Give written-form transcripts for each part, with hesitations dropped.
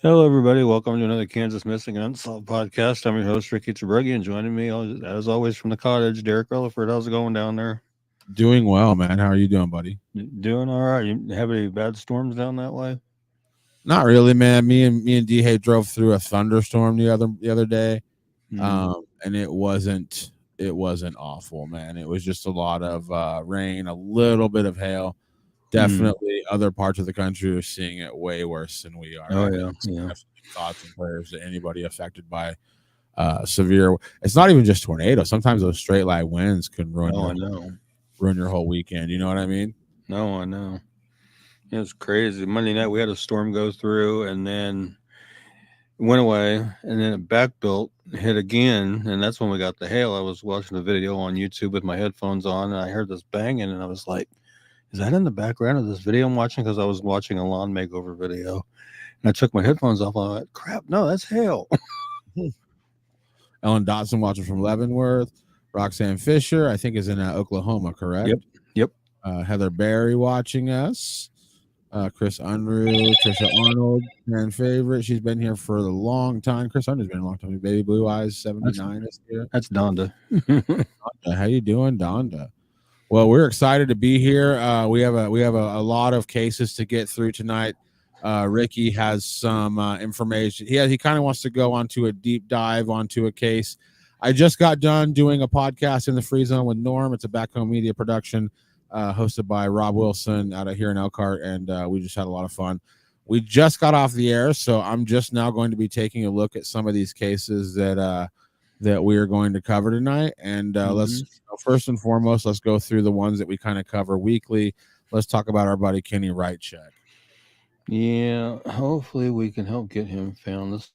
Hello, everybody. Welcome to another Kansas Missing and Unsolved podcast. I'm your host, Ricky Tabruggi, and joining me, as always, from the cottage, Derek Rutherford. How's it going down there? Doing well, man. How are you doing, buddy? Doing all right. You have any bad storms down that way? Not really, man. Me and D drove through a thunderstorm the other day, Hmm. and it wasn't awful, man. It was just a lot of rain, a little bit of hail. Hmm. Definitely, other parts of the country are seeing it way worse than we are, Oh, right, man. yeah. So Yeah. definitely thoughts and prayers to anybody affected by severe. It's not even just tornadoes. Sometimes those straight line winds can ruin Oh, your I know. ruin your whole weekend. You know what I mean? No, I know. It was crazy. Monday night, we had a storm go through and then it went away, and then it back built, hit again. And that's when we got the hail. I was watching a video on YouTube with my headphones on, and I heard this banging, and I was like, is that in the background of this video I'm watching? Because I was watching a lawn makeover video. And I took my headphones off. I went, crap, no, that's hail. Ellen Dotson watching from Leavenworth. Roxanne Fisher, I think, is in Oklahoma, correct? Yep. Yep. Heather Barry watching us. Chris Unruh, Trisha Arnold, fan favorite. She's been here for a long time. Chris Unruh's been a long time. Baby Blue Eyes, That's 79 is here. that's Donda. How you doing, Donda? Well, we're excited to be here. We have a lot of cases to get through tonight. Ricky has some information. He kind of wants to go onto a deep dive onto a case. I just got done doing a podcast in the Free Zone with Norm. It's a back home media production hosted by Rob Wilson out of here in Elkhart, and we just had a lot of fun. We just got off the air, so I'm just now going to be taking a look at some of these cases that we are going to cover tonight. And let's Mhm. first and foremost, let's go through the ones that we kind of cover weekly. Let's talk about our buddy Kenny Wrightcheck. Yeah, hopefully we can help get him found. This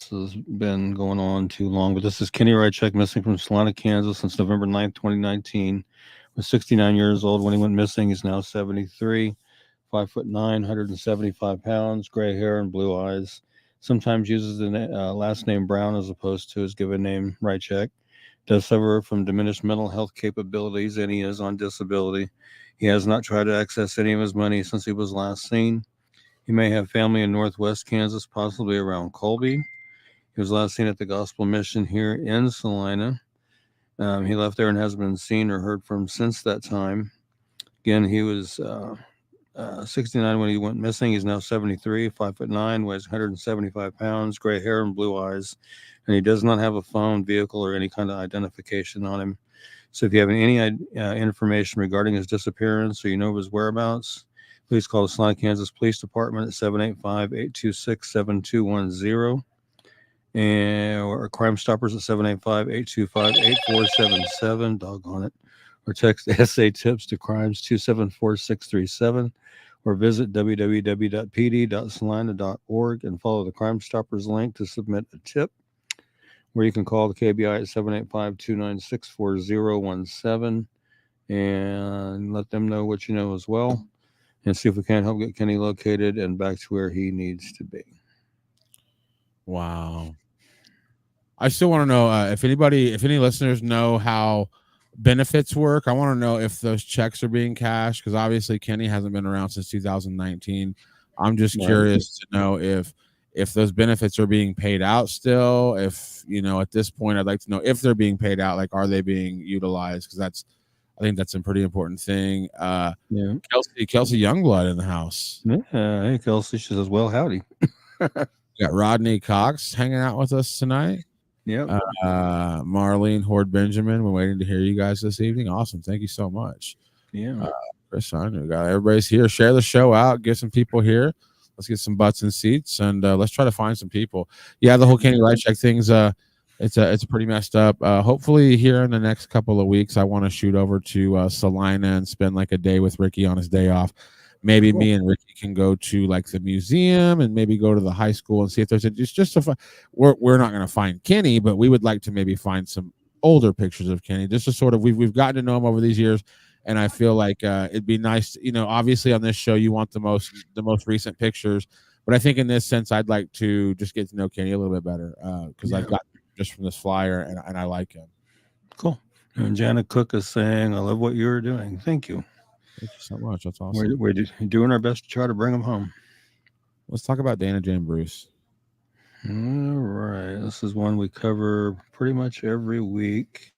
has been going on too long, but this is Kenny Wrightcheck, missing from Salina, Kansas since November 9th, 2019. Was 69 years old when he went missing. He's now 73, 5'9", 175 pounds, gray hair and blue eyes. Sometimes uses the last name Brown as opposed to his given name Wrightcheck. Does suffer from diminished mental health capabilities, and he is on disability. He has not tried to access any of his money since he was last seen. He may have family in northwest Kansas, possibly around Colby. He was last seen at the Gospel Mission here in Salina. He left there and hasn't been seen or heard from since that time. Again, he was 69 when he went missing. He's now 73, 5'9", weighs 175 pounds, gray hair and blue eyes, and he does not have a phone, vehicle, or any kind of identification on him. So if you have any information regarding his disappearance or you know of his whereabouts, please call the Salina, Kansas Police Department at 785-826-7210, and or Crime Stoppers at 785-825-8477. Doggone it. Or text SA tips to crimes 274637, or visit www.pd.salina.org and follow the Crime Stoppers link to submit a tip, where you can call the KBI at 785-296-4017 and let them know what you know as well, and see if we can help get Kenny located and back to where he needs to be. Wow. I still want to know if any listeners know how benefits work. I want to know if those checks are being cashed because obviously Kenny hasn't been around since 2019. I'm just Right. curious to know if those benefits are being paid out still. If at this point, I'd like to know if they're being paid out. Like, are they being utilized? Because I think that's a pretty important thing. Yeah. Kelsey Youngblood in the house. Yeah. Hey, Kelsey. She says, well, howdy. We got Rodney Cox hanging out with us tonight. Yep. Marlene Horde Benjamin. We're waiting to hear you guys this evening. Awesome. Thank you so much. Yeah. Chris, I know everybody's here. Share the show out. Get some people here. Let's get some butts and seats, and let's try to find some people. Yeah, the whole Kenny Wrightcheck thing's it's pretty messed up. Hopefully, here in the next couple of weeks, I want to shoot over to Salina and spend like a day with Ricky on his day off. Maybe Cool. me and Ricky can go to like the museum and maybe go to the high school and see if there's we're not going to find Kenny, but we would like to maybe find some older pictures of Kenny, just to sort of we've gotten to know him over these years, and I feel like it'd be nice. Obviously on this show you want the most recent pictures, but I think in this sense I'd like to just get to know Kenny a little bit better because I've got just from this flyer and I like him. Cool. And Janet Cook is saying, I love what you're doing. Thank you. Thank you so much. That's awesome. We're doing our best to try to bring him home. Let's talk about Dana Jane Bruce. All right. This is one we cover pretty much every week.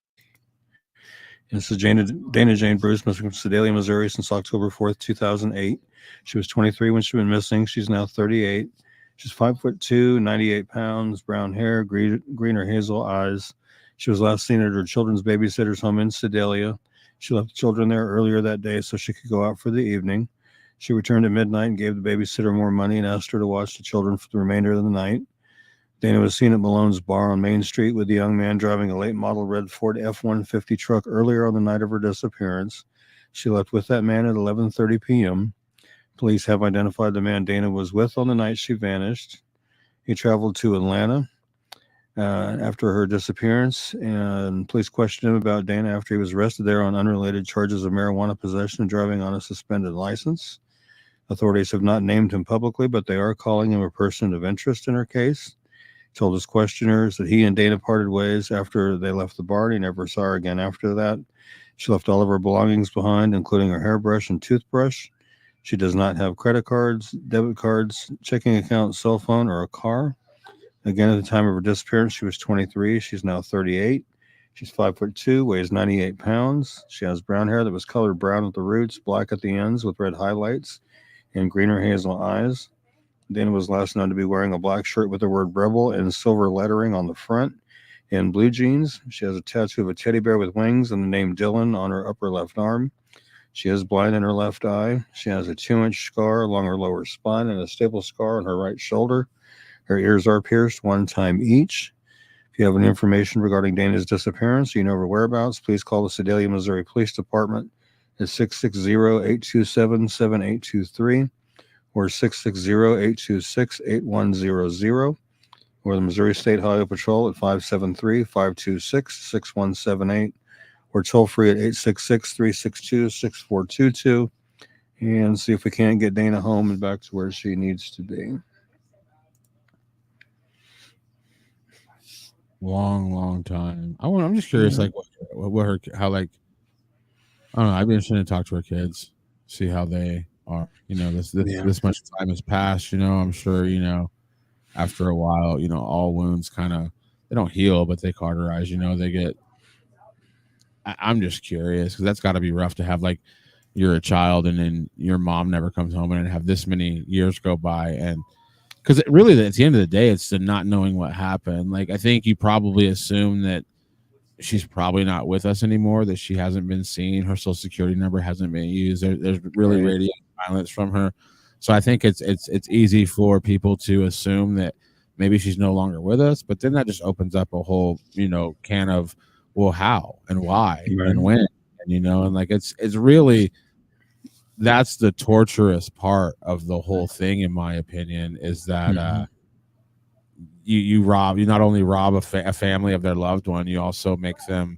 And this is Dana Jane Bruce, missing from Sedalia, Missouri since October 4th, 2008. She was 23 when she went missing. She's now 38. She's 5'2", 98 pounds, brown hair, green or hazel eyes. She was last seen at her children's babysitter's home in Sedalia. She left the children there earlier that day so she could go out for the evening. She returned at midnight and gave the babysitter more money and asked her to watch the children for the remainder of the night. Dana was seen at Malone's bar on Main Street with the young man driving a late model red Ford F-150 truck earlier on the night of her disappearance. She left with that man at 11:30 p.m. Police have identified the man Dana was with on the night she vanished. He traveled to Atlanta after her disappearance, and police questioned him about Dana after he was arrested there on unrelated charges of marijuana possession and driving on a suspended license. Authorities have not named him publicly, but they are calling him a person of interest in her case. Told his questioners that he and Dana parted ways after they left the bar, and he never saw her again after that. She left all of her belongings behind, including her hairbrush and toothbrush. She does not have credit cards, debit cards, checking account, cell phone, or a car. Again, at the time of her disappearance, she was 23. She's now 38. She's 5'2", weighs 98 pounds. She has brown hair that was colored brown at the roots, black at the ends with red highlights, and green or hazel eyes. Dana was last known to be wearing a black shirt with the word rebel and silver lettering on the front and blue jeans. She has a tattoo of a teddy bear with wings and the name Dylan on her upper left arm. She is blind in her left eye. She has a 2-inch scar along her lower spine and a staple scar on her right shoulder. Her ears are pierced one time each. If you have any information regarding Dana's disappearance or you know her whereabouts, please call the Sedalia, Missouri Police Department at 660-827-7823 or 660-826-8100, or the Missouri State Highway Patrol at 573-526-6178, or toll free at 866-362-6422, and see if we can't get Dana home and back to where she needs to be. Long time. I'm just curious, like what her how like I don't know. I'd be interested to talk to her kids, see how they are. This much time has passed. I'm sure after a while, all wounds kind of they don't heal, but they cauterize. They get. I'm just curious because that's got to be rough to have like you're a child and then your mom never comes home and have this many years go by and because really at the end of the day it's the not knowing what happened. Like I think you probably assume that she's probably not with us anymore, that she hasn't been seen, her social security number hasn't been used, there's really radiating violence from her. So I think it's easy for people to assume that maybe she's no longer with us, but then that just opens up a whole can of well how and why and when and like it's really that's the torturous part of the whole thing in my opinion is that you not only rob a family of their loved one, you also make them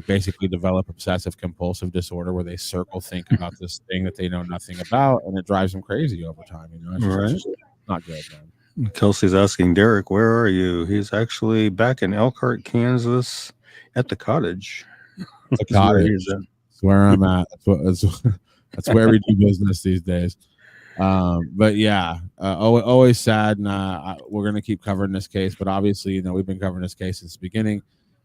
basically develop obsessive compulsive disorder where they circle think about this thing that they know nothing about and it drives them crazy over time. It's just not good, man. Kelsey's asking Derek, where are you? He's actually back in Elkhart, Kansas at the cottage. The cottage. That's where I'm at. That's where we do business these days. But yeah, always sad, and we're gonna keep covering this case. But obviously, we've been covering this case since the beginning,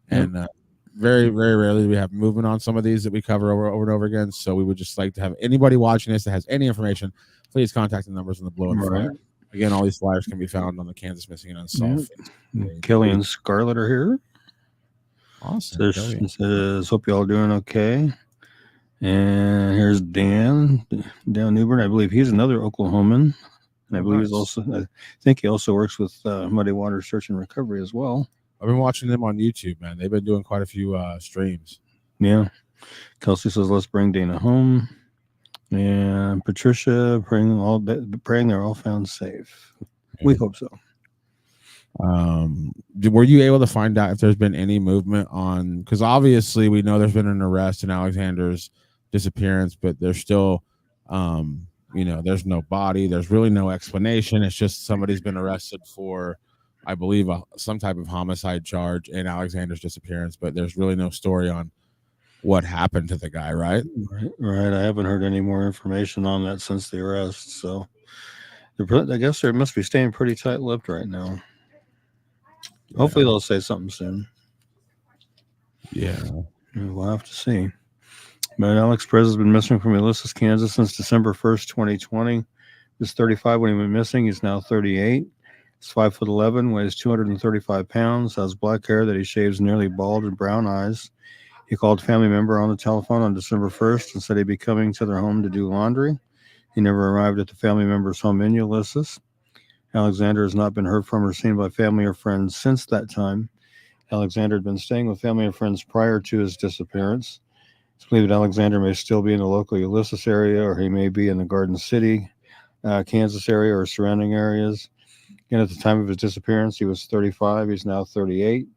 and very, very rarely do we have movement on some of these that we cover over and over again. So we would just like to have anybody watching this that has any information, please contact the numbers in the below and flyer. Again, all these flyers can be found on the Kansas Missing and Unsolved. Kelly and Scarlett are here. Awesome. Says, hope you all doing okay. And here's Dan Newbern. I believe he's another Oklahoman. And I believe I think he also works with Muddy Water Search and Recovery as well. I've been watching them on YouTube, man. They've been doing quite a few streams. Yeah. Kelsey says, let's bring Dana home. And Patricia praying they're all found safe. Yeah. We hope so. Were you able to find out if there's been any movement on, because obviously we know there's been an arrest in Alexander's disappearance, but there's still there's no body, there's really no explanation. It's just somebody's been arrested for, I believe, some type of homicide charge in Alexander's disappearance, but there's really no story on what happened to the guy, right? Right. I haven't heard any more information on that since the arrest, so I guess they must be staying pretty tight-lipped right now. Hopefully they'll say something soon. Yeah. We'll have to see. But Alex Perez has been missing from Ulysses, Kansas since December 1st, 2020. He was 35 when he went missing. He's now 38. He's 5'11", weighs 235 pounds, has black hair that he shaves nearly bald and brown eyes. He called a family member on the telephone on December 1st and said he'd be coming to their home to do laundry. He never arrived at the family member's home in Ulysses. Alexander has not been heard from or seen by family or friends since that time. Alexander had been staying with family and friends prior to his disappearance. It's believed that Alexander may still be in the local Ulysses area, or he may be in the Garden City, Kansas area, or surrounding areas. Again, at the time of his disappearance, he was 35. He's now 38.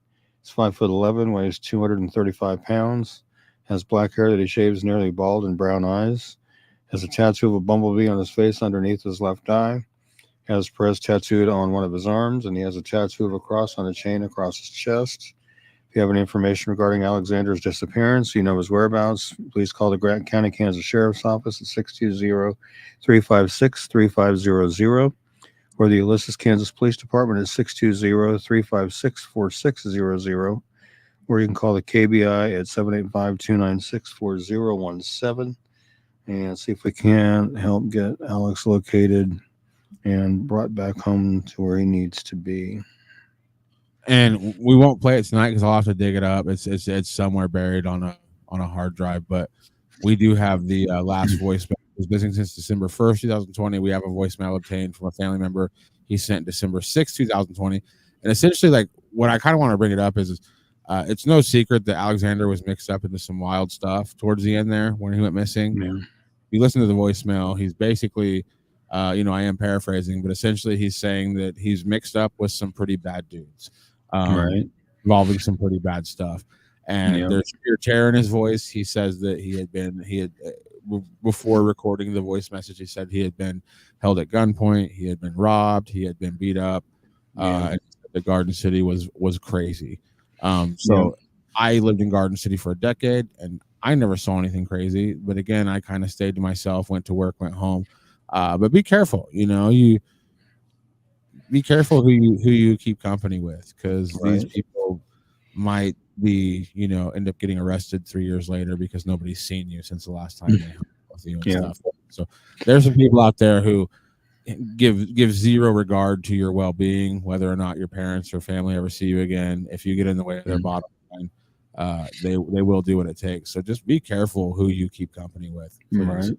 He's 5'11", weighs 235 pounds, has black hair that he shaves nearly bald and brown eyes, has a tattoo of a bumblebee on his face underneath his left eye, has Perez tattooed on one of his arms, and he has a tattoo of a cross on a chain across his chest. If you have any information regarding Alexander's disappearance, you know his whereabouts, please call the Grant County, Kansas Sheriff's Office at 620-356-3500, or the Ulysses, Kansas Police Department at 620-356-4600, or you can call the KBI at 785-296-4017 and see if we can help get Alex located and brought back home to where he needs to be. And we won't play it tonight because I'll have to dig it up. It's somewhere buried on a hard drive. But we do have the last voicemail. It was missing since December 1st, 2020. We have a voicemail obtained from a family member. He sent December 6th, 2020. And essentially, like, what I kind of want to bring it up is it's no secret that Alexander was mixed up into some wild stuff towards the end there when he went missing. Yeah. You listen to the voicemail, he's basically, I am paraphrasing, but essentially he's saying that he's mixed up with some pretty bad dudes. Right. Involving some pretty bad stuff. And Yeah. there's pure terror in his voice. He says that he had before recording the voice message, he said he had been held at gunpoint, he had been robbed, he had been beat up. And the Garden City was crazy. I lived in Garden City for a decade, and I never saw anything crazy. But again, I kind of stayed to myself, went to work, went home. But be careful, you be careful who you keep company with, because these people might be, end up getting arrested 3 years later because nobody's seen you since the last time they hung out with you and stuff. So there's some people out there who give zero regard to your well-being, whether or not your parents or family ever see you again. If you get in the way of their bottom line, they will do what it takes. So just be careful who you keep company with, please. Right.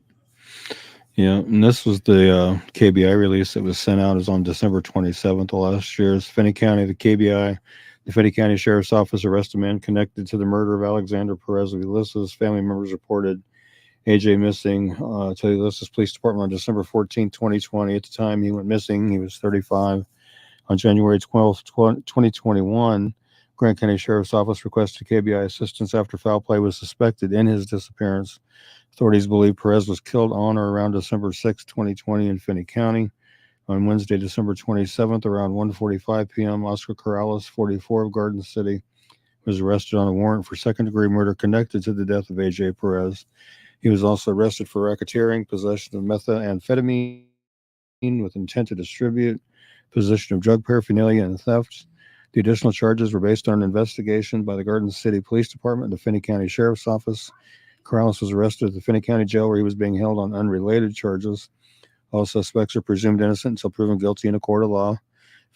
Yeah, and this was the KBI release that was sent out. Is on December 27th of last year. Finney County, the KBI, the Finney County Sheriff's Office arrested a man connected to the murder of Alexander Perez of Ulysses. Family members reported AJ missing to the Ulysses Police Department on December 14th, 2020. At the time he went missing, he was 35. On January 12th, 2021, Grant County Sheriff's Office requested KBI assistance after foul play was suspected in his disappearance. Authorities believe Perez was killed on or around December 6, 2020 in Finney County. On Wednesday, December 27th, around 1:45 p.m., Oscar Corrales, 44 of Garden City, was arrested on a warrant for second-degree murder connected to the death of A.J. Perez. He was also arrested for racketeering, possession of methamphetamine with intent to distribute, possession of drug paraphernalia, and theft. The additional charges were based on an investigation by the Garden City Police Department and the Finney County Sheriff's Office. Corrales was arrested at the Finney County Jail, where he was being held on unrelated charges. All suspects are presumed innocent until proven guilty in a court of law.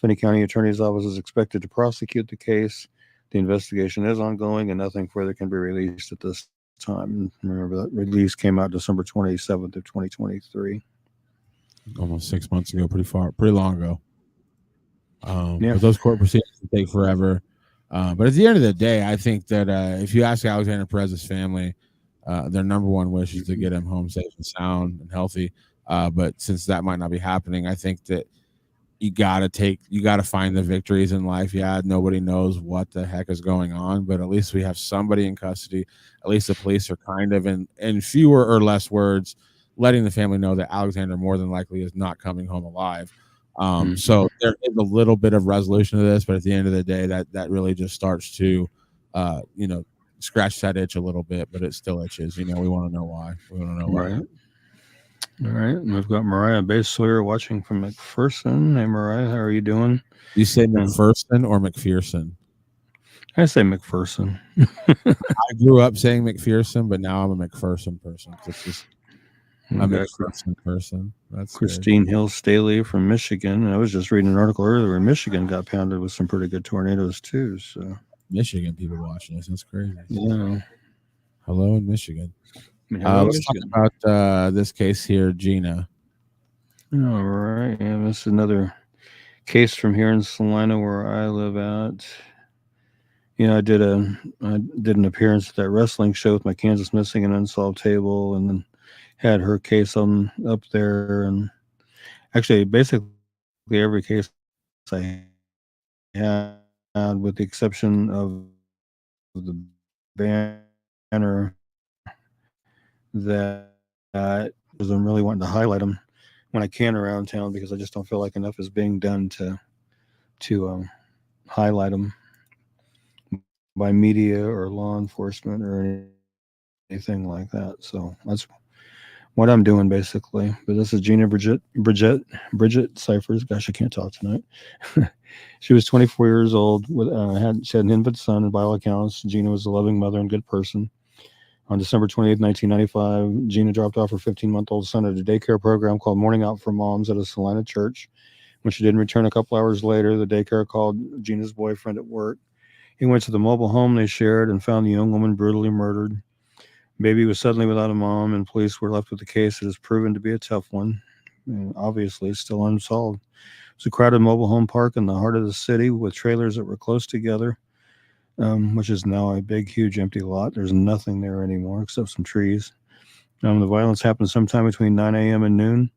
Finney County Attorney's Office is expected to prosecute the case. The investigation is ongoing, and nothing further can be released at this time. Remember, that release came out December 27th of 2023. Almost 6 months ago, pretty long ago. But those court proceedings take forever. But at the end of the day, I think that if you ask Alexander Perez's family, their number one wish is to get him home safe and sound and healthy. But since that might not be happening, I think that you gotta find the victories in life. Yeah, nobody knows what the heck is going on, but at least we have somebody in custody. At least the police are kind of in fewer or less words letting the family know that Alexander more than likely is not coming home alive. So there is a little bit of resolution to this, but at the end of the day, that really just starts to scratch that itch a little bit, but it still itches. We want to know why. We want to know why. All right. And we've got Mariah Bay Sawyer watching from McPherson. Hey, Mariah, how are you doing? You say And McPherson or McPherson? I say McPherson. I grew up saying McPherson, but now I'm a McPherson person because it's just a We've got McPherson person. That's good. Christine Hill Staley from Michigan. And I was just reading an article earlier where Michigan got pounded with some pretty good tornadoes, too. So, Michigan people watching us. That's crazy. yeah. Hello in Michigan. I mean, hello, Let's talk Michigan. about this case here, Gina. All right. Yeah, this is another case from here in Salina where I live at. You know, I did an appearance at that wrestling show with my Kansas Missing and Unsolved table, and then had her case on up there, and actually, basically every case I had, with the exception of the banner that because I'm really wanting to highlight them when I can around town because I just don't feel like enough is being done to highlight them by media or law enforcement or anything like that. So that's what I'm doing basically. But this is Gina Bridget Cyphers. Gosh, I can't talk tonight. She was 24 years old. She had an infant son, and by all accounts, Gina was a loving mother and good person. On December 28th, 1995, Gina dropped off her 15-month-old son at a daycare program called Morning Out for Moms at a Salina church. When she didn't return a couple hours later, the daycare called Gina's boyfriend at work. He went to the mobile home they shared and found the young woman brutally murdered. Baby was suddenly without a mom, and police were left with a case that has proven to be a tough one. And obviously, it's still unsolved. It's a crowded mobile home park in the heart of the city with trailers that were close together, which is now a big, huge empty lot. There's nothing there anymore except some trees. The violence happened sometime between 9 a.m. and noon.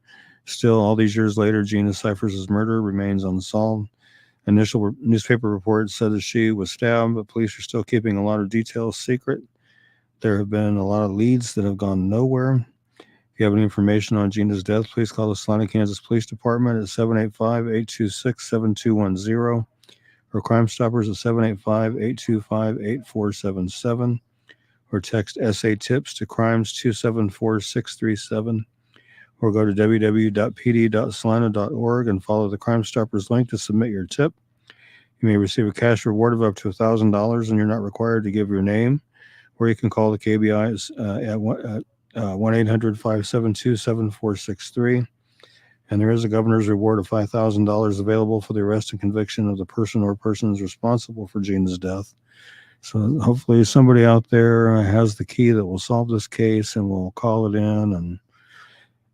Still, all these years later, Gina Cyphers' murder remains unsolved. Initial newspaper reports said that she was stabbed, but police are still keeping a lot of details secret. There have been a lot of leads that have gone nowhere. If you have any information on Gina's death, please call the Salina, Kansas Police Department at 785-826-7210 or Crime Stoppers at 785-825-8477 or text SA Tips to Crimes 274637 or go to www.pd.salina.org and follow the Crime Stoppers link to submit your tip. You may receive a cash reward of up to $1,000 and you're not required to give your name, or you can call the KBI at 1-800-572-7463. And there is a governor's reward of $5,000 available for the arrest and conviction of the person or persons responsible for Gina's death. So hopefully somebody out there has the key that will solve this case and will call it in, and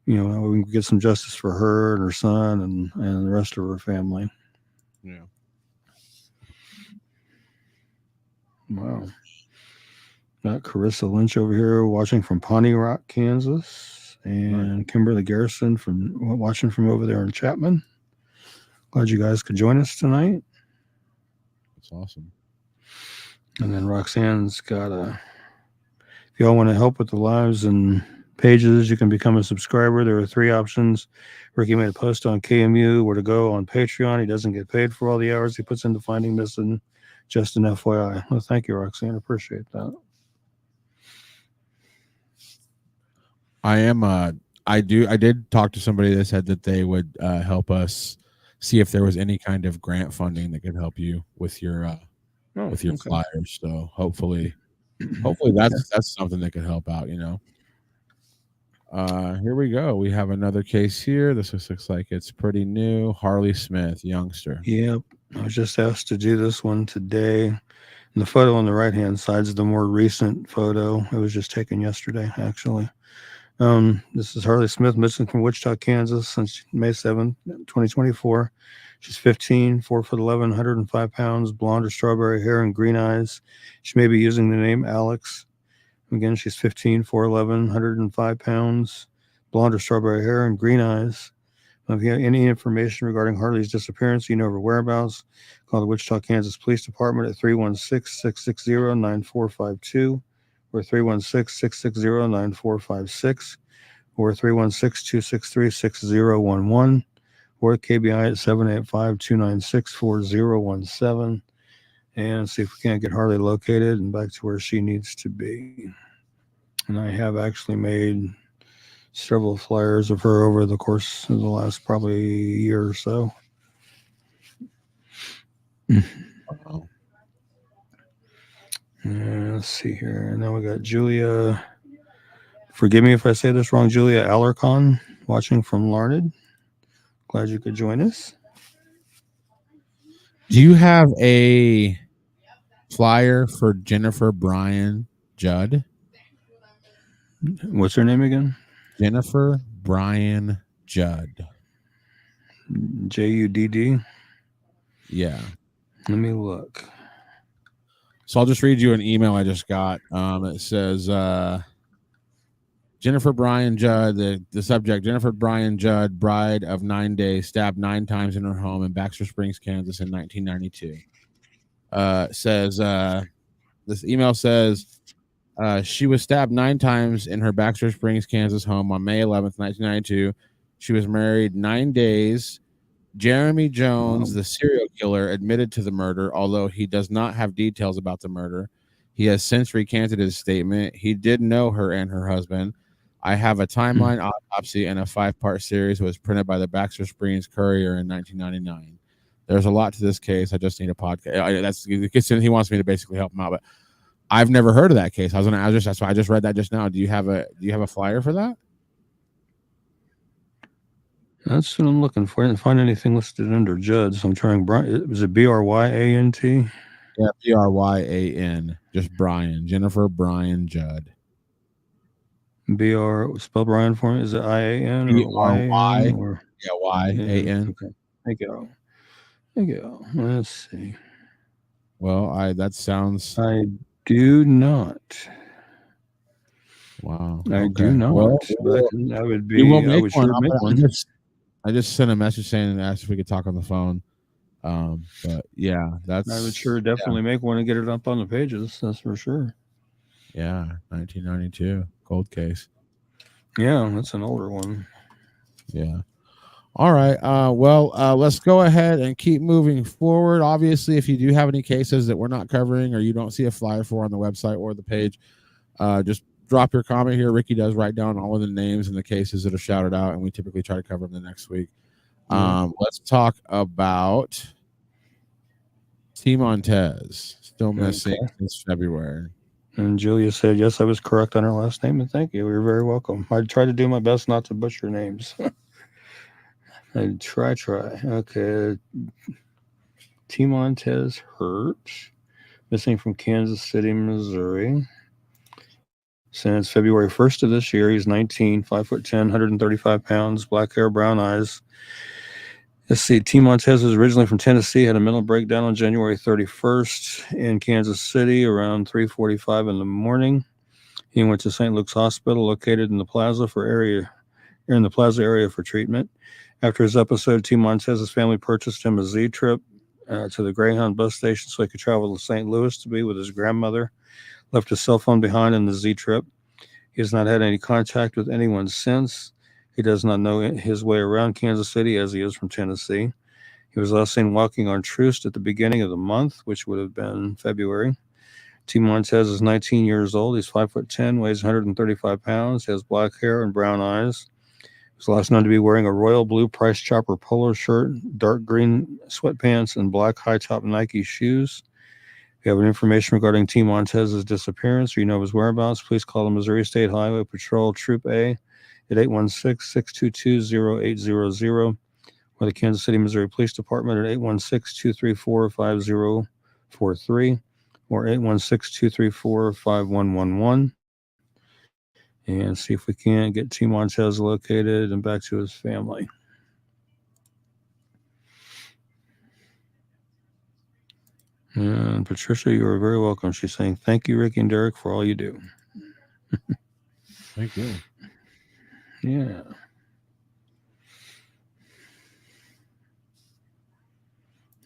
we can get some justice for her and her son and the rest of her family. Yeah. Wow. Got Carissa Lynch over here watching from Pawnee Rock, Kansas, and Kimberly Garrison from watching from over there in Chapman. Glad you guys could join us tonight. That's awesome. And then Roxanne's got if y'all want to help with the lives and pages, you can become a subscriber. There are 3 options. Ricky made a post on KMU where to go on Patreon. He doesn't get paid for all the hours he puts into finding this, and just an FYI. Well, thank you, Roxanne. Appreciate that. I did talk to somebody that said that they would help us see if there was any kind of grant funding that could help you with your Okay. flyers. So hopefully that's something that could help out, Here we go. We have another case here. This looks like it's pretty new. Harley Smith, youngster. Yep. I was just asked to do this one today. And the photo on the right hand side is the more recent photo. It was just taken yesterday, actually. This is Harley Smith, missing from Wichita, Kansas since May 7th, 2024. She's 15, 4'11", 105 pounds, blonde or strawberry hair and green eyes. She may be using the name Alex. Again, she's 15, 4'11", 105 pounds, blonde or strawberry hair and green eyes. If you have any information regarding Harley's disappearance, you know her whereabouts, call the Wichita, Kansas Police Department at 316-660-9452 or 316-660-9456 or 316-263-6011 or KBI at 785-296-4017 and see if we can't get Harley located and back to where she needs to be. And I have actually made several flyers of her over the course of the last probably year or so. Wow. Let's see here. And now we got Julia. Forgive me if I say this wrong. Julia Alarcon, watching from Larned. Glad you could join us. Do you have a flyer for Jennifer Bryan Judd? What's her name again? Jennifer Bryan Judd. Judd. Yeah. Let me look. So I'll just read you an email I just got. It says Jennifer Bryan Judd, the subject, Jennifer Bryan Judd, bride of 9 days, stabbed 9 times in her home in Baxter Springs, Kansas in 1992. Says this email says she was stabbed 9 times in her Baxter Springs, Kansas home on May 11th, 1992. She was married 9 days. Jeremy Jones, the serial killer, admitted to the murder, although he does not have details about the murder. He has since recanted his statement. He did know her and her husband. I have a timeline autopsy and a 5-part series was printed by the Baxter Springs Courier in 1999. There's a lot to this case. I just need a podcast. He wants me to basically help him out, but I've never heard of that case. That's why I just read that just now. Do you have a flyer for that? That's what I'm looking for. I didn't find anything listed under Judd, so I'm trying. Was it Bryant? Yeah, Bryan. Just Brian. Jennifer Bryan Judd. Spell Brian for me. Is it IAN or YAN BRY. or Yeah, YAN. Okay. Thank you. Thank you. Let's see. Well, that sounds. I do not. Wow. I Okay. do not. Well, But that would we will be. I make would one. sure make one. I just sent a message saying and asked if we could talk on the phone. But yeah, that's. I would sure definitely make one and get it up on the pages. That's for sure. Yeah, 1992 cold case. Yeah, that's an older one. Yeah. All right. Let's go ahead and keep moving forward. Obviously, if you do have any cases that we're not covering or you don't see a flyer for on the website or the page, just drop your comment here. Ricky does write down all of the names and the cases that are shouted out, and we typically try to cover them the next week. Let's talk about T. Montez, still missing since February. And Julia said, yes, I was correct on her last name, and thank you. You're very welcome. I try to do my best not to butcher names. I try. Okay. T. Montez Hurt, missing from Kansas City, Missouri. Since February 1st of this year, he's 19, 5'10", 135 pounds, black hair, brown eyes. Let's see. T. Montez was originally from Tennessee, had a mental breakdown on January 31st in Kansas City around 3:45 in the morning. He went to St. Luke's Hospital, located in the plaza area for treatment. After his episode, T. Montez's family purchased him a Z-Trip to the Greyhound bus station so he could travel to St. Louis to be with his grandmother. Left his cell phone behind in the Z-Trip. He has not had any contact with anyone since. He does not know his way around Kansas City as he is from Tennessee. He was last seen walking on Troost at the beginning of the month, which would have been February. T. Montez is 19 years old. He's 5'10", weighs 135 pounds, has black hair and brown eyes. He was last known to be wearing a royal blue Price Chopper polo shirt, dark green sweatpants, and black high-top Nike shoes. If you have any information regarding T. Montez's disappearance or you know of his whereabouts, please call the Missouri State Highway Patrol Troop A at 816-622-0800 or the Kansas City, Missouri Police Department at 816-234-5043 or 816-234-5111 and see if we can't get T. Montez located and back to his family. And Patricia, you are very welcome. She's saying, thank you, Ricky and Derek, for all you do. Thank you. Yeah.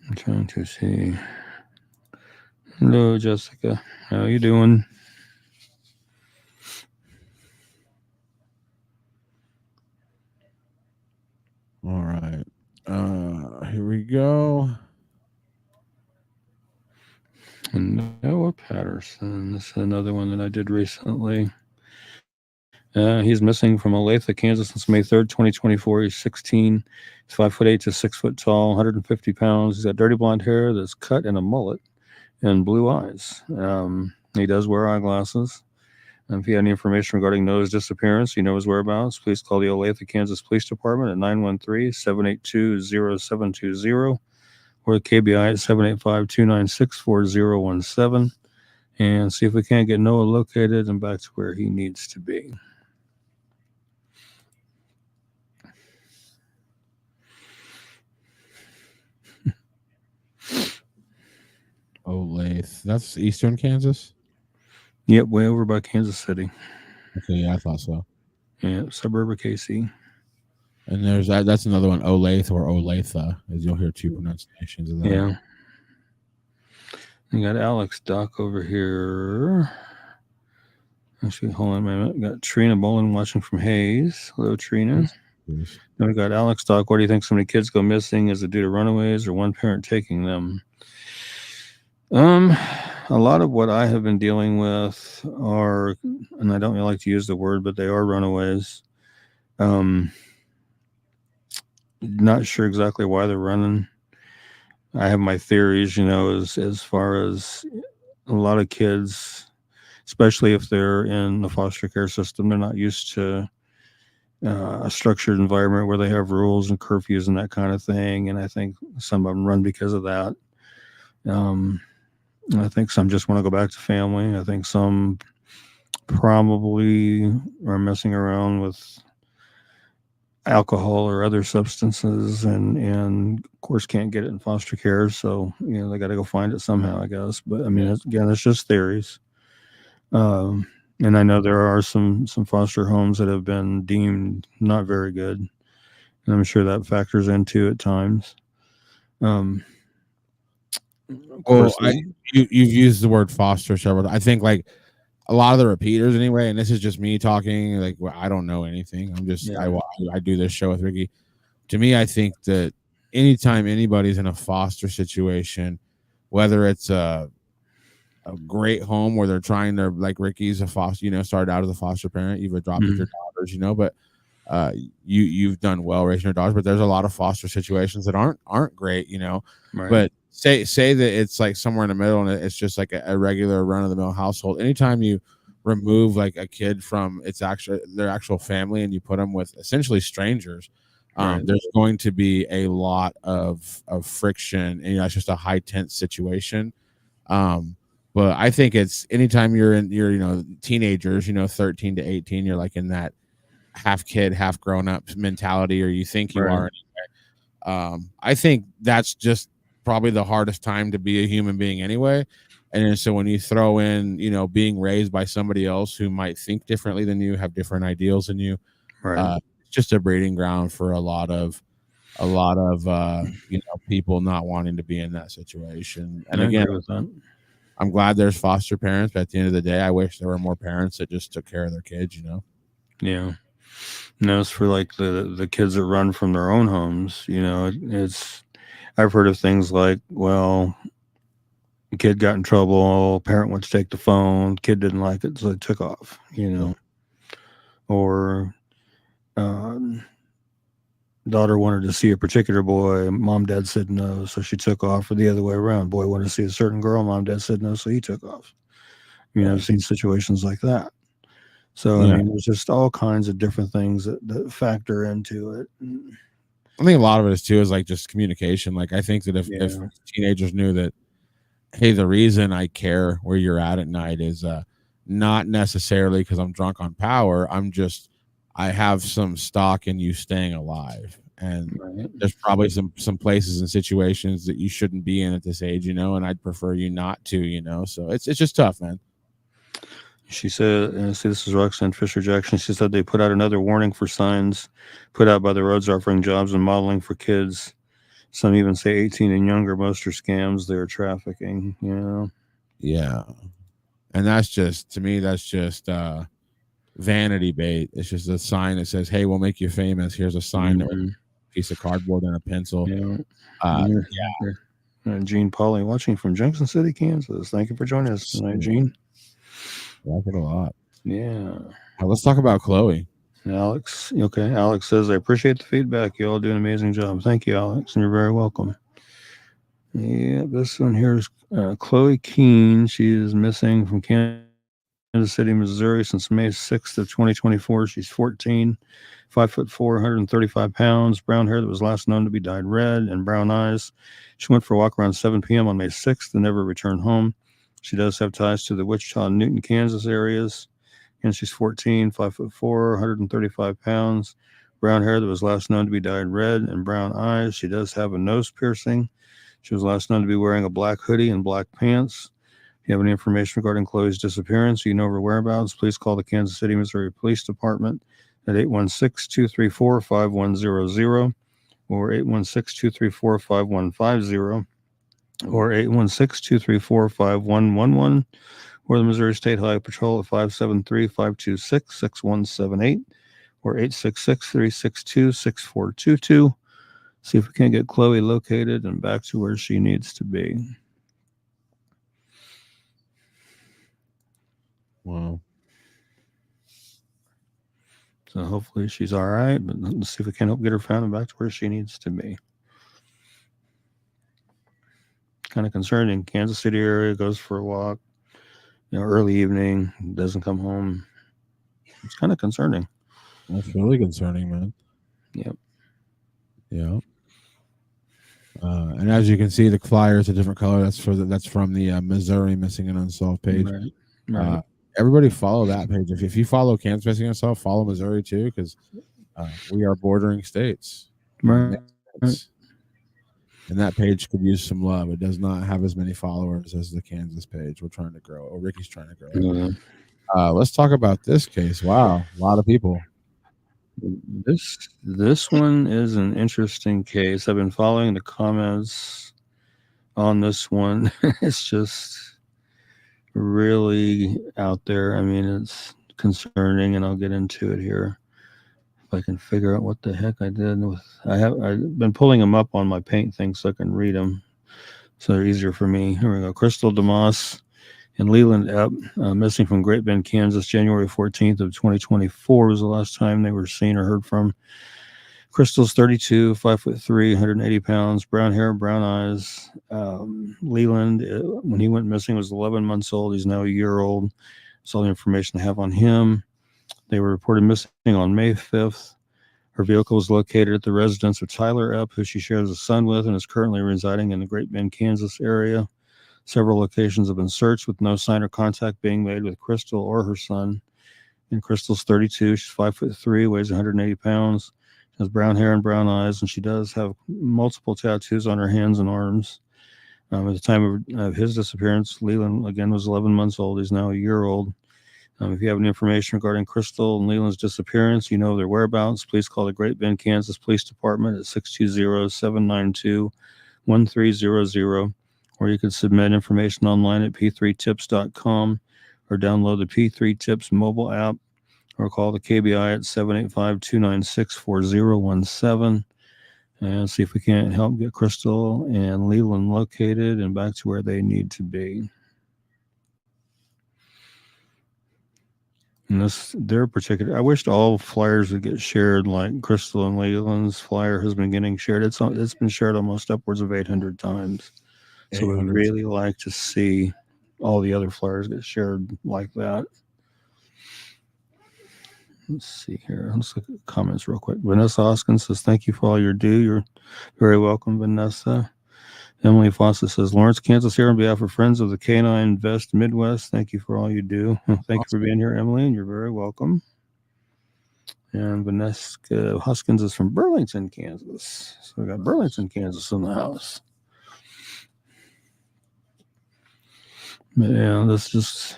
I'm trying to see. Hello, Jessica. How you doing? All right. Here we go. And Noah Patterson. This is another one that I did recently. He's missing from Olathe, Kansas since May 3rd, 2024. He's 16. He's 5'8" to 6 foot tall, 150 pounds. He's got dirty blonde hair that's cut in a mullet and blue eyes. He does wear eyeglasses. And if you have any information regarding Noah's disappearance, you know his whereabouts, please call the Olathe, Kansas Police Department at 913-782-0720 or the KBI at 785-296-4017 and see if we can't get Noah located and back to where he needs to be. Olathe. That's eastern Kansas? Yep, way over by Kansas City. Okay, yeah, I thought so. Yeah, suburb of KC. And there's that's another one, Olathe or Olathe, as you'll hear two pronunciations of that. Yeah. You got Alex Doc over here. Actually, hold on a minute. We got Trina Bolin watching from Hayes. Hello, Trina. Yes. Then we got Alex Doc. Why do you think so many kids go missing? Is it due to runaways or one parent taking them? A lot of what I have been dealing with are, and I don't really like to use the word, but they are runaways. Not sure exactly why they're running. I have my theories, as far as a lot of kids, especially if they're in the foster care system, they're not used to a structured environment where they have rules and curfews and that kind of thing. And I think some of them run because of that. I think some just want to go back to family. I think some probably are messing around with alcohol or other substances and of course can't get it in foster care, so they got to go find it somehow, I guess. But I mean, it's just theories. And I know there are some foster homes that have been deemed not very good, and I'm sure that factors into at times. Of course, you've used the word foster several. I think like a lot of the repeaters anyway, and this is just me talking. Like, well, I don't know anything. I'm just I do this show with Ricky. To me, I think that anytime anybody's in a foster situation, whether it's a great home where they're trying to, like Ricky's a foster, started out as a foster parent, you've adopted your daughters, but you've done well raising your daughters. But there's a lot of foster situations that aren't great, right. But say that it's like somewhere in the middle and it's just like a regular run-of-the-mill household. Anytime you remove like a kid from their actual family and you put them with essentially strangers, there's going to be a lot of friction, and it's just a high tense situation. But I think it's anytime you're teenagers, 13 to 18, you're like in that half kid, half grown up mentality, or you think you are. I think that's just probably the hardest time to be a human being anyway. And then, so when you throw in, being raised by somebody else who might think differently than you, have different ideals than you, it's just a breeding ground for a lot of people not wanting to be in that situation. And again, I'm glad there's foster parents, but at the end of the day, I wish there were more parents that just took care of their kids, Yeah. No, it's for like the kids that run from their own homes, I've heard of things like, well, the kid got in trouble, parent went to take the phone, kid didn't like it, so they took off, or daughter wanted to see a particular boy, mom, dad said no, so she took off, or the other way around. Boy wanted to see a certain girl, mom, dad said no, so he took off. I've seen situations like that. So, I mean, there's just all kinds of different things that factor into it. I think a lot of it is like just communication. Like, I think that if teenagers knew that, hey, the reason I care where you're at night is not necessarily because I'm drunk on power. I have some stock in you staying alive. And there's probably some places and situations that you shouldn't be in at this age, and I'd prefer you not to, so it's just tough, man. She said, see, this is Roxanne Fisher Jackson. She said they put out another warning for signs put out by the roads offering jobs and modeling for kids. Some even say 18 and younger. Most are scams. They're trafficking, Yeah. And that's just, to me, that's just vanity bait. It's just a sign that says, hey, we'll make you famous. Here's a sign with a piece of cardboard and a pencil. Gene Pauley watching from Junction City, Kansas. Thank you for joining us tonight, Gene. I like it a lot. Yeah. Let's talk about Chloe. Alex, okay. Alex says, I appreciate the feedback. You all do an amazing job. Thank you, Alex, and you're very welcome. Yeah, this one here is Chloe Keene. She is missing from Kansas City, Missouri since May 6th of 2024. She's 14, 5'4", 135 pounds, brown hair that was last known to be dyed red, and brown eyes. She went for a walk around 7 p.m. on May 6th and never returned home. She does have ties to the Wichita and Newton, Kansas areas. And she's 14, 5'4", 135 pounds, brown hair that was last known to be dyed red, and brown eyes. She does have a nose piercing. She was last known to be wearing a black hoodie and black pants. If you have any information regarding Chloe's disappearance, you know her whereabouts, please call the Kansas City, Missouri Police Department at 816-234-5100 or 816-234-5150 or 816-234-5111 or the Missouri State Highway Patrol at 573-526-6178 or 866-362-6422. See if we can get Chloe located and back to where she needs to be. Wow. So hopefully she's all right, but let's see if we can help get her found and back to where she needs to be. Kind of concerning. Kansas City area, goes for a walk, early evening, doesn't come home. It's kind of concerning. That's really concerning, man. Yep. Yeah. And as you can see, the flyer is a different color. That's from the Missouri Missing and Unsolved page. Right. Everybody follow that page. If you follow Kansas Missing and Unsolved, follow Missouri too, because we are bordering states. Right. And that page could use some love. It does not have as many followers as the Kansas page. We're trying to grow. Or Ricky's trying to grow. Yeah. Let's talk about this case. Wow, a lot of people. This one is an interesting case. I've been following the comments on this one. It's just really out there. I mean, it's concerning, and I'll get into it here if I can figure out what the heck I did with. I've been pulling them up on my paint thing so I can read them, so they're easier for me. Here we go. Crystal DeMoss and Leland Epp, missing from Great Bend, Kansas, January 14th of 2024 was the last time they were seen or heard from. Crystal's 32, 5'3", 180 pounds, brown hair, brown eyes. Leland, when he went missing, was 11 months old. He's now a year old. That's all the information I have on him. They were reported missing on May 5th. Her vehicle was located at the residence of Tyler Epp, who she shares a son with and is currently residing in the Great Bend, Kansas area. Several locations have been searched with no sign or contact being made with Crystal or her son. And Crystal's 32. She's 5'3", weighs 180 pounds, has brown hair and brown eyes, and she does have multiple tattoos on her hands and arms. At the time of his disappearance, Leland, again, was 11 months old. He's now a year old. If you have any information regarding Crystal and Leland's disappearance, you know their whereabouts, please call the Great Bend, Kansas Police Department at 620-792-1300. Or you can submit information online at p3tips.com or download the P3 Tips mobile app or call the KBI at 785-296-4017 and see if we can't help get Crystal and Leland located and back to where they need to be. And their particular, I wished all flyers would get shared like Crystal and Leland's flyer has been getting shared. It's been shared almost upwards of 800 times. So we'd really like to see all the other flyers get shared like that. Let's see here. Let's look at comments real quick. Vanessa Hoskins says, thank you for all your do. You're very welcome, Vanessa. Emily Fawcett says, Lawrence, Kansas here on behalf of Friends of the Canine Vest Midwest. Thank you for all you do. Thank you for being here, Emily, and you're very welcome. And Vanessa Hoskins is from Burlington, Kansas. So we got Burlington, Kansas in the house. But yeah, that's just,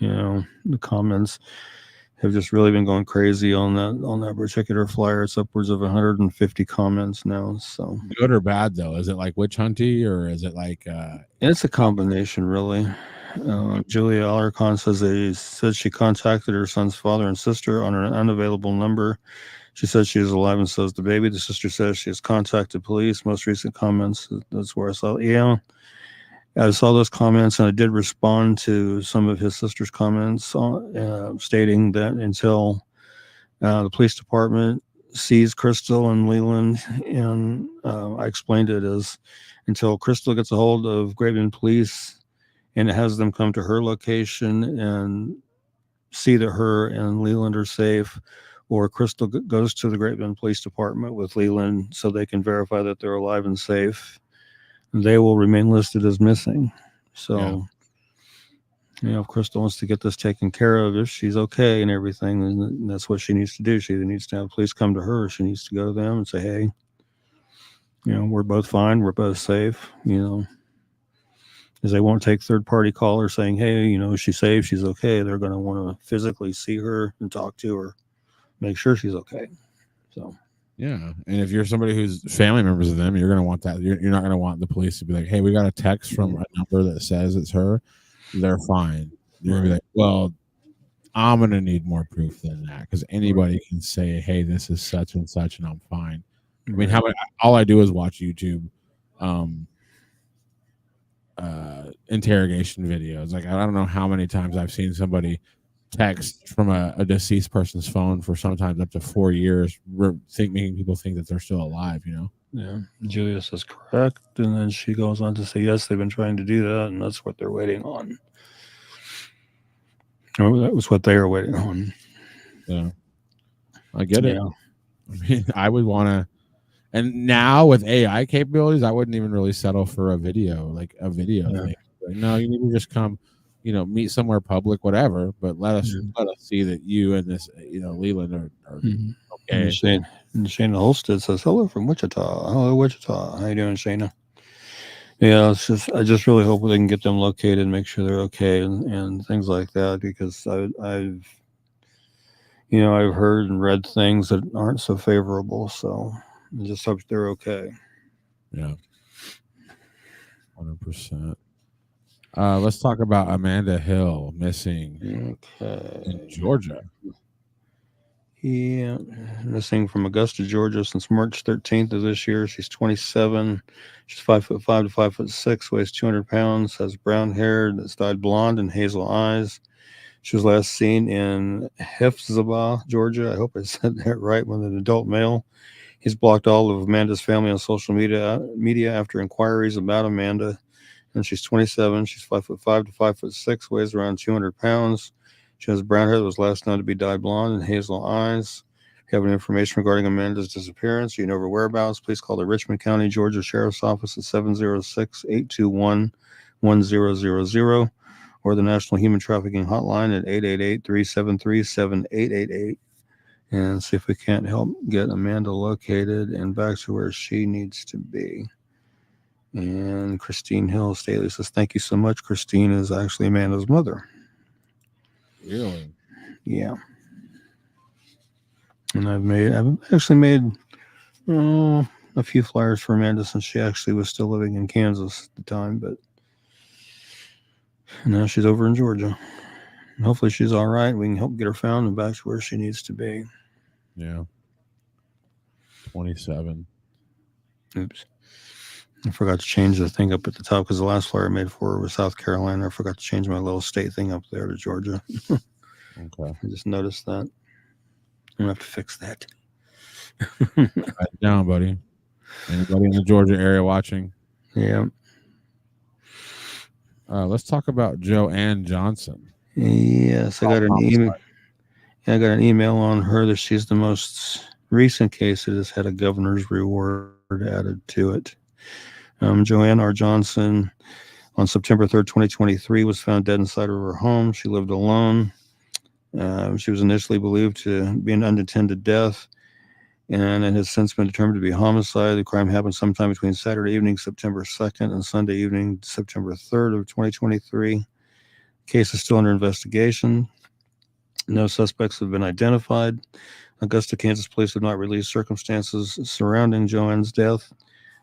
the comments have just really been going crazy on that particular flyer. It's upwards of 150 comments now. So good or bad though? Is it like witch hunty or is it like? It's a combination, really. Julia Alarcon says she contacted her son's father and sister on an unavailable number. She said she is alive and says the baby. The sister says she has contacted police. Most recent comments, that's where I saw. Yeah. I saw those comments and I did respond to some of his sister's comments stating that until the police department sees Crystal and Leland, and I explained it as until Crystal gets a hold of Great Bend Police and it has them come to her location and see that her and Leland are safe, or Crystal goes to the Great Bend Police Department with Leland so they can verify that they're alive and safe, they will remain listed as missing. Yeah. So, if Crystal wants to get this taken care of, if she's okay and everything, then that's what she needs to do. She either needs to have police come to her, or she needs to go to them and say, hey, we're both fine, we're both safe, because they won't take third party callers saying, hey, she's safe, she's okay. They're going to want to physically see her and talk to her, make sure she's okay. So, Yeah, and if you're somebody who's family members of them, you're going to want that. You're not going to want the police to be like, "Hey, we got a text from a number that says it's her." They're fine. You're going to be like, "Well, I'm going to need more proof than that because anybody can say, "Hey, this is such and such," and I'm fine." I mean, all I do is watch YouTube um, interrogation videos. Like, I don't know how many times I've seen somebody text from a deceased person's phone for sometimes up to 4 years, making people think that they're still alive. Yeah, Julia says correct, and then she goes on to say yes, they've been trying to do that, and that's what they're waiting on. Oh, that was what they were waiting on. Yeah, I get it. Yeah. I mean, I would want to. And now with AI capabilities, I wouldn't even really settle for a video thing. Like, no, you need to just come, meet somewhere public, whatever. But let us see that you and this, Leland are okay. And Shayna Holstead says hello from Wichita. Hello, Wichita. How you doing, Shayna? Yeah, it's just I just really hope they can get them located and make sure they're okay and things like that, because I've heard and read things that aren't so favorable. So I just hope they're okay. Yeah, 100%. Let's talk about Amanda Hill missing in Georgia. Yeah, missing from Augusta, Georgia since March 13th of this year. She's 27. She's 5'5" to 5'6", weighs 200 pounds, has brown hair that's dyed blonde and hazel eyes. She was last seen in Hephzibah, Georgia. I hope I said that right. With an adult male. He's blocked all of Amanda's family on social media after inquiries about Amanda. And she's 27. She's 5'5" to 5'6", weighs around 200 pounds. She has brown hair that was last known to be dyed blonde and hazel eyes. If you have any information regarding Amanda's disappearance, you know her whereabouts, please call the Richmond County, Georgia Sheriff's Office at 706-821-1000 or the National Human Trafficking Hotline at 888-373-7888 and see if we can't help get Amanda located and back to where she needs to be. And Christine Hill Staley says, thank you so much. Christine is actually Amanda's mother. Really? Yeah. And I've actually made a few flyers for Amanda since she actually was still living in Kansas at the time, but now she's over in Georgia. And hopefully she's all right. We can help get her found and back to where she needs to be. Yeah. 27. Oops. I forgot to change the thing up at the top because the last flyer I made for her was South Carolina. I forgot to change my little state thing up there to Georgia. Okay. I just noticed that. I'm going to have to fix that. Write it down, buddy. Anybody in the Georgia area watching? Yeah. Let's talk about Joanne Johnson. Yes, I got an email. I got an email on her that she's the most recent case that has had a governor's reward added to it. Joanne R. Johnson, on September 3rd, 2023, was found dead inside of her home. She lived alone. She was initially believed to be an unattended death, and it has since been determined to be a homicide. The crime happened sometime between Saturday evening, September 2nd, and Sunday evening, September 3rd of 2023. The case is still under investigation. No suspects have been identified. Augusta, Kansas police have not released circumstances surrounding Joanne's death.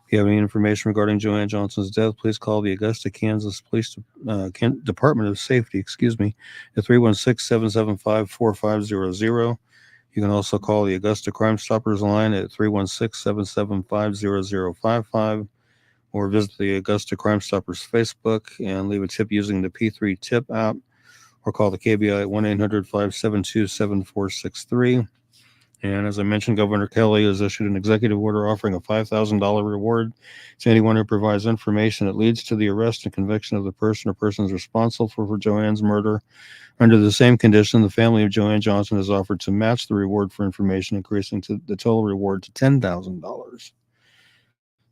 If you have any information regarding Joanne Johnson's death, please call the Augusta, Kansas Police Department of Safety, at 316-775-4500. You can also call the Augusta Crime Stoppers line at 316-775-0055 or visit the Augusta Crime Stoppers Facebook and leave a tip using the P3 Tip app, or call the KBI at 1-800-572-7463. And as I mentioned, Governor Kelly has issued an executive order offering a $5,000 reward to anyone who provides information that leads to the arrest and conviction of the person or persons responsible for Joanne's murder. Under the same condition, the family of Joanne Johnson has offered to match the reward for information, increasing to the total reward to $10,000.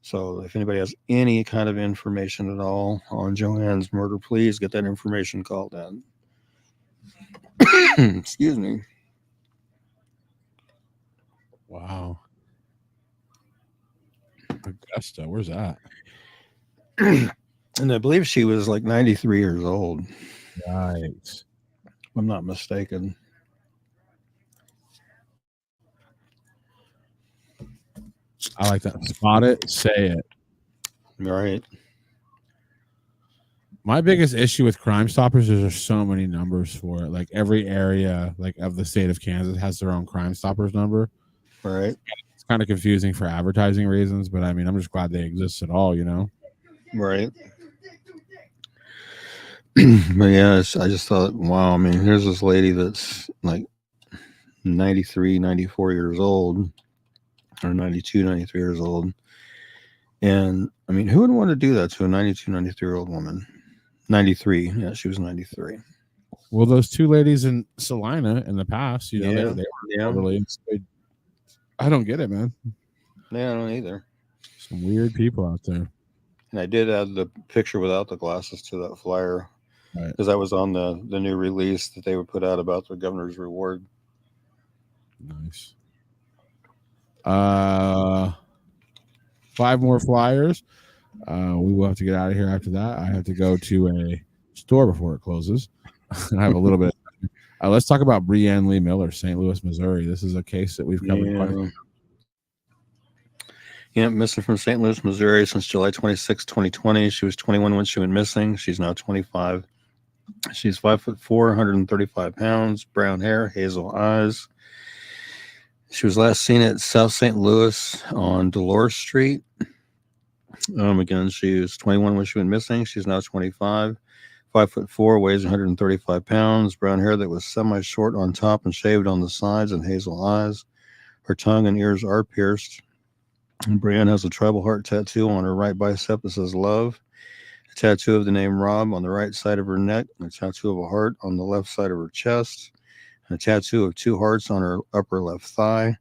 So if anybody has any kind of information at all on Joanne's murder, please get that information called in. Excuse me. Wow. Augusta, where's that? And I believe she was like 93 years old, Right. if I'm not mistaken. I like that. Spot it, say it. Right. My biggest issue with Crime Stoppers is there's so many numbers for it. Like every area like of the state of Kansas has their own Crime Stoppers number. Right. It's kind of confusing for advertising reasons, but I mean, I'm just glad they exist at all, you know? Right. But yeah, I just thought, wow, I mean, here's this lady that's like 93, 94 years old, or 92, 93 years old. And I mean, who would want to do that to a 92, 93-year-old woman? 93. Yeah, she was 93. Well, those two ladies in Salina in the past, you know, Yeah. they were elderly. I don't get it, man. Yeah, I don't either. Some weird people out there. And I did add the picture without the glasses to that flyer, because that was on the new release that they would put out about the governor's reward. Nice. 5 more flyers. We will have to get out of here after that. I have to go to a store before it closes. I have a little bit. Let's talk about Breanne Lee Miller, St. Louis, Missouri. This is a case that we've covered quite a bit. Yeah, missing from St. Louis, Missouri since July 26, 2020. She was 21 when she went missing. She's now 25. She's 5'4", 135 pounds, brown hair, hazel eyes. She was last seen at South St. Louis on Dolores Street. Again, she was 21 when she went missing. She's now 25. 5'4", weighs 135 pounds, brown hair that was semi-short on top and shaved on the sides, and hazel eyes. Her tongue and ears are pierced. And Breanne has a tribal heart tattoo on her right bicep that says love, a tattoo of the name Rob on the right side of her neck, a tattoo of a heart on the left side of her chest, and a tattoo of 2 hearts on her upper left thigh.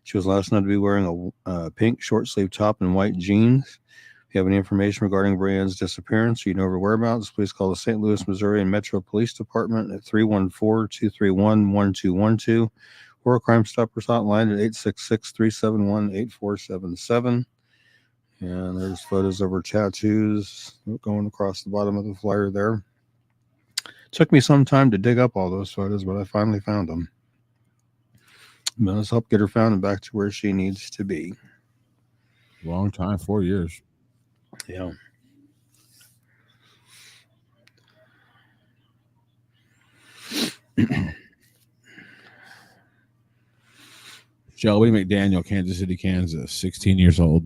She was last known to be wearing a pink short sleeve top and white jeans. If you have any information regarding Breanne's disappearance or you know her whereabouts, please call the St. Louis, Missouri Metro Police Department at 314-231-1212 or Crime Stoppers hotline at 866-371-8477. And there's photos of her tattoos going across the bottom of the flyer there. Took me some time to dig up all those photos, but I finally found them. But let's help get her found and back to where she needs to be. Long time, 4 years. Yeah. Shelby McDaniel, Kansas City, Kansas, 16 years old.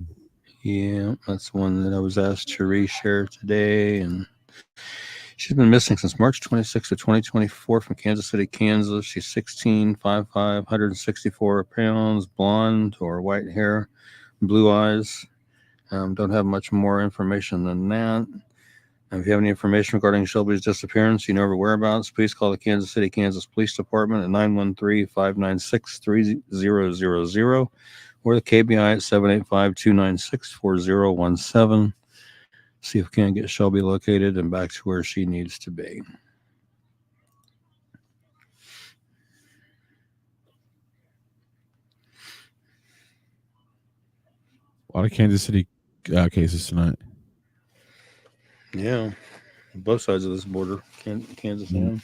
Yeah, that's one that I was asked to reshare today. And she's been missing since March 26th of 2024 from Kansas City, Kansas. She's 16, 5'5", 164 pounds, blonde or white hair, blue eyes. Don't have much more information than that. If you have any information regarding Shelby's disappearance, you know her whereabouts, please call the Kansas City, Kansas Police Department at 913-596-3000 or the KBI at 785-296-4017. See if we can get Shelby located and back to where she needs to be. A lot of Kansas City cases tonight. Yeah, both sides of this border, Kansas and.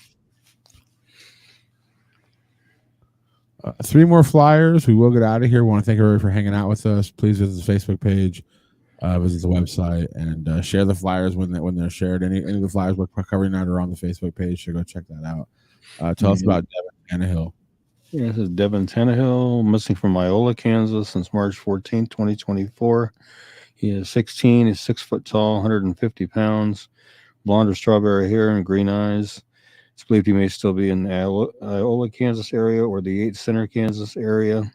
3 more flyers. We will get out of here. We want to thank everybody for hanging out with us. Please visit the Facebook page, visit the website, and share the flyers when they're shared. Any of the flyers we're covering now are on the Facebook page, so go check that out. Tell us about Devin Tannehill. Yeah, this is Devin Tannehill, missing from Iola, Kansas since March 14th, 2024. He is 16. He's 6 foot tall, 150 pounds, blonde or strawberry hair and green eyes. It's believed he may still be in the Iola, Kansas area or the Yates Center, Kansas area.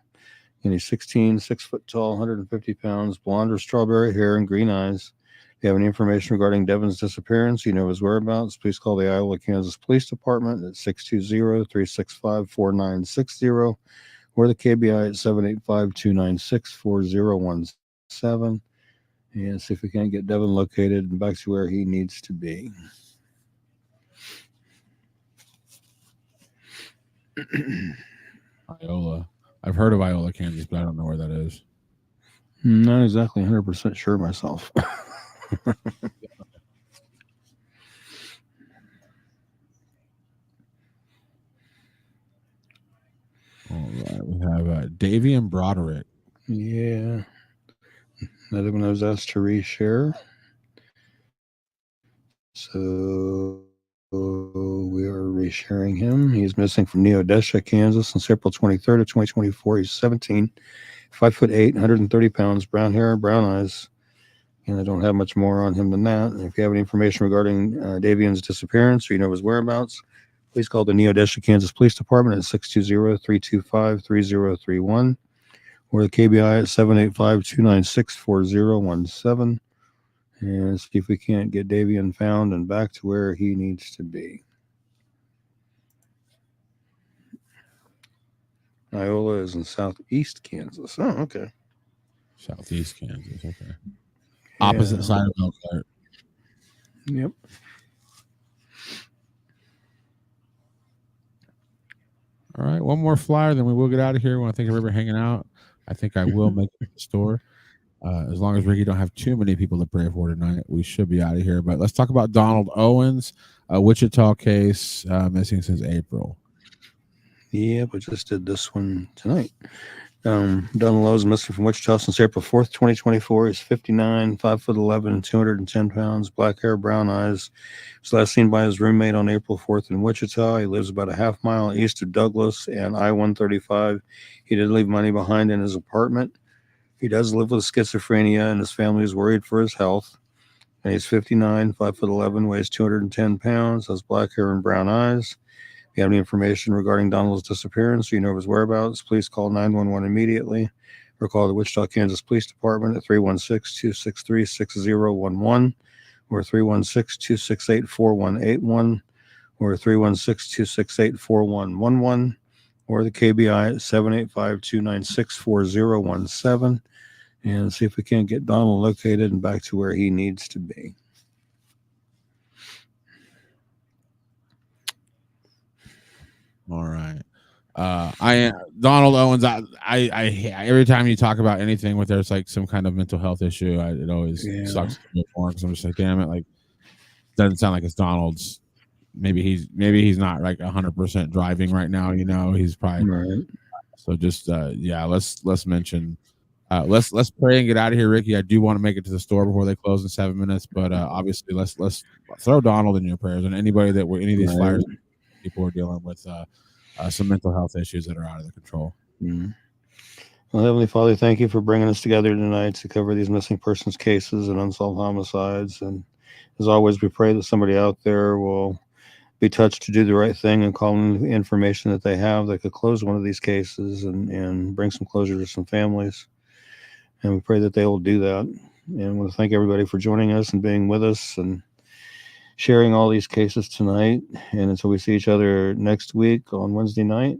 And he's 16, 6 foot tall, 150 pounds, blonde or strawberry hair and green eyes. If you have any information regarding Devin's disappearance, you know his whereabouts, please call the Iowa, Kansas Police Department at 620-365-4960 or the KBI at 785-296-4017 and see if we can't get Devin located and back to where he needs to be. Iola. I've heard of Iola, Kansas, but I don't know where that is. Not exactly 100% sure myself. All right. We have Davy and Broderick. Yeah. Another one I was asked to reshare. So we are resharing him. He's missing from Neodesha, Kansas since April 23rd of 2024. He's 17, 5'8", 130 pounds, brown hair, brown eyes. And I don't have much more on him than that. And if you have any information regarding Davian's disappearance or you know his whereabouts, please call the Neodesha, Kansas Police Department at 620-325-3031 or the KBI at 785-296-4017 and see if we can't get Davian found and back to where he needs to be. Iola is in southeast Kansas. Oh, okay. Southeast Kansas. Okay. Opposite side of Elkhart. Yep. All right. One more flyer, then we will get out of here. I want to thank everybody for hanging out. I think I will make it to the store. As long as Ricky don't have too many people to pray for tonight, we should be out of here. But let's talk about Donald Owens, Wichita case, missing since April. Yeah, we just did this one tonight. Donald Owens missing from Wichita since April 4th, 2024. He's 59, 5'11", 210 pounds, black hair, brown eyes. He was last seen by his roommate on April 4th in Wichita. He lives about a half mile east of Douglas and I-135. He did leave money behind in his apartment. He does live with schizophrenia, and his family is worried for his health. And he's 59, 5'11", weighs 210 pounds, has black hair and brown eyes. If you have any information regarding Donald's disappearance or you know his whereabouts, please call 911 immediately or call the Wichita, Kansas Police Department at 316-263-6011 or 316-268-4181 or 316-268-4111 or the KBI at 785-296-4017 and see if we can't get Donald located and back to where he needs to be. All right. Donald Owens. I every time you talk about anything with there's like some kind of mental health issue, it always sucks for him because I'm just like, damn it, like doesn't sound like it's Donald's. Maybe he's not like 100% driving right now. You know, he's probably right. So just let's mention. Let's pray and get out of here, Ricky. I do want to make it to the store before they close in 7 minutes, but obviously let's throw Donald in your prayers and anybody that any of these flyers people are dealing with some mental health issues that are out of their control. Mm-hmm. Well, Heavenly Father, thank you for bringing us together tonight to cover these missing persons cases and unsolved homicides. And as always, we pray that somebody out there will be touched to do the right thing and call in the information that they have that could close one of these cases and bring some closure to some families. And we pray that they will do that. And I want to thank everybody for joining us and being with us and sharing all these cases tonight. And until we see each other next week on Wednesday night,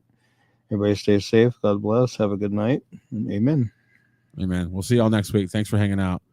everybody stay safe. God bless. Have a good night. And amen. Amen. We'll see y'all next week. Thanks for hanging out.